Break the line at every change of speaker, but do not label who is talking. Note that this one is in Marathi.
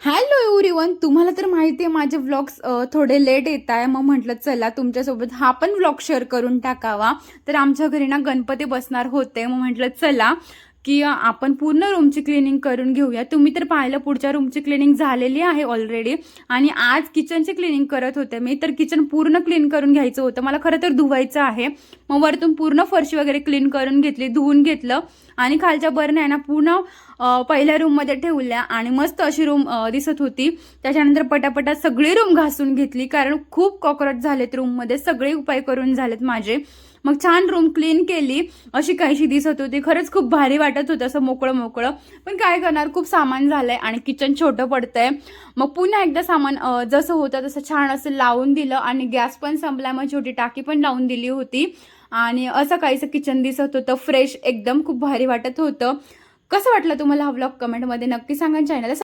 हॅलो एव्हरीवन, तुम्हाला तर माहिती आहे माझे व्लॉग्स थोडे लेट येत आहे. मग म्हटलं चला तुमच्यासोबत हा पण व्लॉग शेअर करून टाकावा. तर आमच्या घरी ना गणपती बसणार होते. मग म्हटलं चला की आपण पूर्ण रूमची क्लिनिंग करून घेऊया. तुम्ही तर पाहिलं पुढच्या रूमची क्लिनिंग झालेली आहे ऑलरेडी. आणि आज किचनची क्लिनिंग करत होते मी. तर किचन पूर्ण क्लीन करून घ्यायचं होतं मला, खरं तर धुवायचं आहे. मग वरतून पूर्ण फरशी वगैरे क्लीन करून घेतली, धुवून घेतलं. आणि खालच्या बरण्या ना पूर्ण पहिल्या रूममध्ये ठेवल्या आणि मस्त अशी रूम दिसत होती. त्याच्यानंतर पटापटा सगळी रूम घासून घेतली, कारण खूप कॉकरोच झालेत रूममध्ये. सगळे उपाय करून झालेत माझे. मग छान रूम क्लीन केली, अशी काहीशी दिसत होती. खरंच खूप भारी वाटत होतं असं मोकळं मोकळं. पण काय करणार, खूप सामान झालंय आणि किचन छोटं पडतंय. मग पुन्हा एकदा सामान जसं होतं तसं छान असं लावून दिलं आणि गॅस पण संपला. मग छोटी टाकी पण लावून दिली होती आणि असं काहीसं किचन दिसत होतं फ्रेश एकदम. खूप भारी वाटत होतं. कसं वाटलं तुम्हाला हा व्लॉग कमेंटमध्ये नक्की सांगा. चॅनल